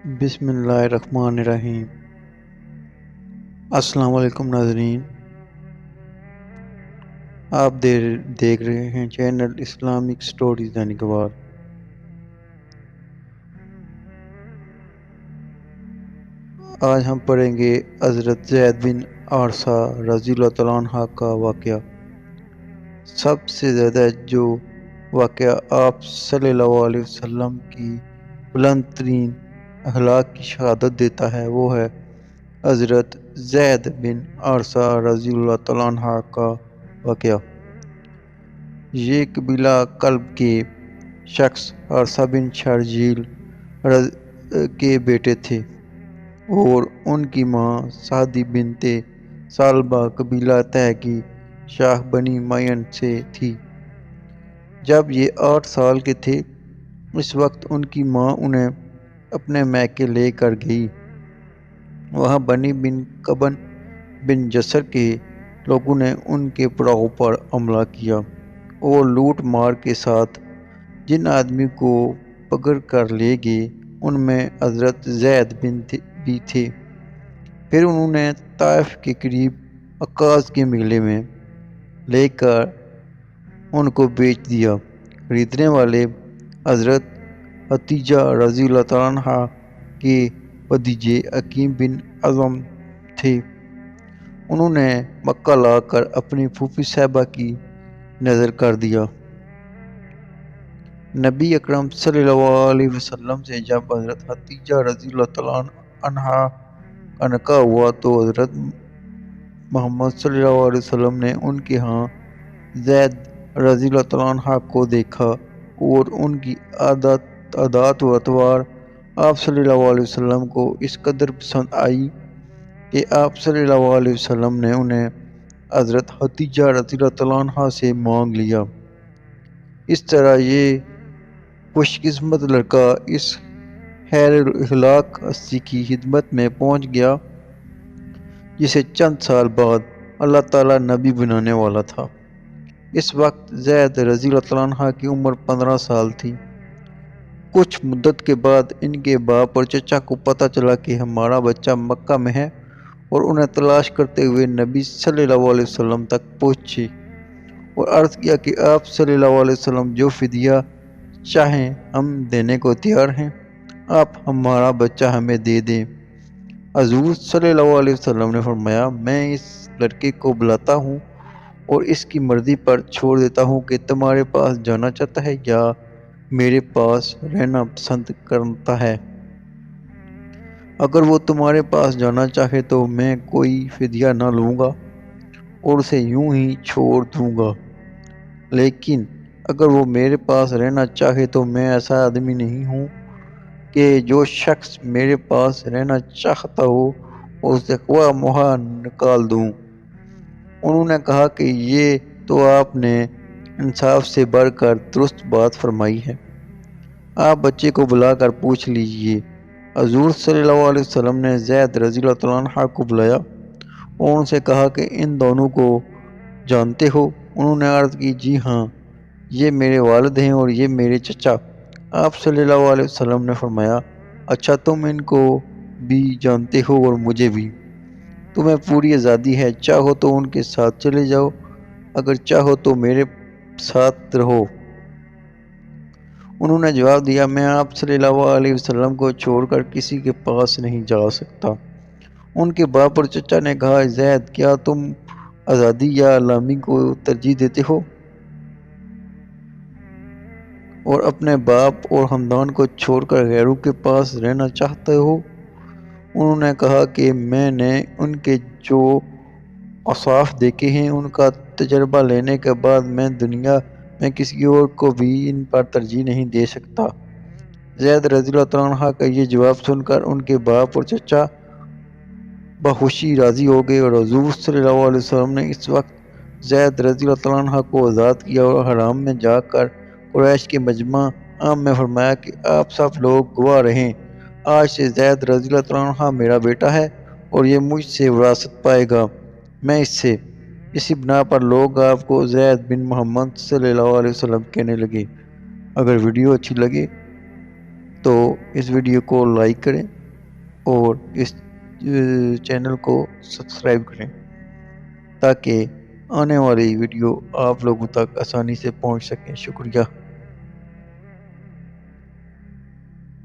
بسم اللہ الرحمن الرحیم۔ السلام علیکم ناظرین، آپ دیکھ رہے ہیں چینل اسلامک سٹوریز دینی گوار۔ آج ہم پڑھیں گے حضرت زید بن حارثہ رضی اللہ تعالیٰ عنہ کا واقعہ۔ سب سے زیادہ جو واقعہ آپ صلی اللہ علیہ وسلم کی بلند ترین اخلاق کی شہادت دیتا ہے وہ ہے حضرت زید بن حارثہ رضی اللہ تعالیٰ عنہ کا واقعہ۔ یہ قبیلہ کلب کے شخص حارثہ بن شرحبیل کے بیٹے تھے اور ان کی ماں سعدی بنت ثعلبہ قبیلہ طے کی شاخ بنی معین سے تھی۔ جب یہ 8 سال کے تھے اس وقت ان کی ماں انہیں اپنے میکے لے کر گئی۔ وہاں بنی بن کبن بن جسر کے لوگوں نے ان کے پڑاؤ پر حملہ کیا اور لوٹ مار کے ساتھ جن آدمی کو پکڑ کر لے گئے ان میں حضرت زید بھی تھے۔ پھر انہوں نے طائف کے قریب عکاظ کے میلے میں لے کر ان کو بیچ دیا۔ خریدنے والے حضرت حتیجہ رضی اللہ تعالیٰ عنہ کے بھتیجے حکیم بن حزم تھے۔ انہوں نے مکہ لا کر اپنی پھوپھی صاحبہ کی نظر کر دیا۔ نبی اکرم صلی اللہ علیہ وسلم سے جب حضرت حتیجہ رضی اللہ تعالیٰ عنہا کا نکاح ہوا تو حضرت محمد صلی اللہ علیہ وسلم نے ان کے ہاں زید رضی اللہ تعالیٰ عنہ کو دیکھا اور ان کی عادات و اطوار آپ صلی اللہ علیہ وسلم کو اس قدر پسند آئی کہ آپ صلی اللہ علیہ وسلم نے انہیں حضرت حتیجہ رضی اللہ تعالیٰ عنہ سے مانگ لیا۔ اس طرح یہ خوش قسمت لڑکا اس خیر اخلاق ہستی کی خدمت میں پہنچ گیا جسے چند سال بعد اللہ تعالیٰ نبی بنانے والا تھا۔ اس وقت زید رضی اللہ تعالیٰ عنہ کی عمر 15 سال تھی۔ کچھ مدت کے بعد ان کے باپ اور چچا کو پتہ چلا کہ ہمارا بچہ مکہ میں ہے اور انہیں تلاش کرتے ہوئے نبی صلی اللہ علیہ وسلم تک پہنچے اور عرض کیا کہ آپ صلی اللہ علیہ وسلم جو فدیہ چاہیں ہم دینے کو تیار ہیں، آپ ہمارا بچہ ہمیں دے دیں۔ حضور صلی اللہ علیہ وسلم نے فرمایا میں اس لڑکے کو بلاتا ہوں اور اس کی مرضی پر چھوڑ دیتا ہوں کہ تمہارے پاس جانا چاہتا ہے یا میرے پاس رہنا پسند کرتا ہے۔ اگر وہ تمہارے پاس جانا چاہے تو میں کوئی فدیہ نہ لوں گا اور اسے یوں ہی چھوڑ دوں گا، لیکن اگر وہ میرے پاس رہنا چاہے تو میں ایسا آدمی نہیں ہوں کہ جو شخص میرے پاس رہنا چاہتا ہو اسے خواہ مخواہ نکال دوں۔ انہوں نے کہا کہ یہ تو آپ نے انصاف سے بڑھ کر درست بات فرمائی ہے، آپ بچے کو بلا کر پوچھ لیجئے۔ حضور صلی اللہ علیہ وسلم نے زید رضی اللہ تعالیٰ عنہ کو بلایا اور ان سے کہا کہ ان دونوں کو جانتے ہو؟ انہوں نے عرض کی جی ہاں، یہ میرے والد ہیں اور یہ میرے چچا۔ آپ صلی اللہ علیہ وسلم نے فرمایا اچھا تم ان کو بھی جانتے ہو اور مجھے بھی، تمہیں پوری آزادی ہے، چاہو تو ان کے ساتھ چلے جاؤ، اگر چاہو تو میرے ساتھ رہو۔ انہوں نے جواب دیا میں آپ صلی اللہ علیہ وسلم کو چھوڑ کر کسی کے پاس نہیں جا سکتا۔ ان کے باپ اور چچا نے کہا زید کیا تم آزادی یا غلامی کو ترجیح دیتے ہو اور اپنے باپ اور خاندان کو چھوڑ کر غیروں کے پاس رہنا چاہتے ہو؟ انہوں نے کہا کہ میں نے ان کے جو اوصاف دیکھے ہیں ان کا تجربہ لینے کے بعد میں دنیا میں کسی اور کو بھی ان پر ترجیح نہیں دے سکتا۔ زید رضی اللہ تعالیٰ عنہ کا یہ جواب سن کر ان کے باپ اور چچا بخوشی راضی ہو گئے اور حضور صلی اللہ علیہ وسلم نے اس وقت زید رضی اللہ تعالیٰ عنہ کو آزاد کیا اور حرام میں جا کر قریش کے مجمع عام میں فرمایا کہ آپ سب لوگ گواہ رہیں، آج سے زید رضی اللہ تعالیٰ عنہ میرا بیٹا ہے اور یہ مجھ سے وراثت پائے گا، میں اس سے۔ اسی بنا پر لوگ آپ کو زید بن محمد صلی اللہ علیہ وسلم کہنے لگے۔ اگر ویڈیو اچھی لگے تو اس ویڈیو کو لائک کریں۔ اور اس چینل کو سبسکرائب کریں تاکہ آنے والی ویڈیو آپ لوگوں تک آسانی سے پہنچ سکیں۔ شکریہ۔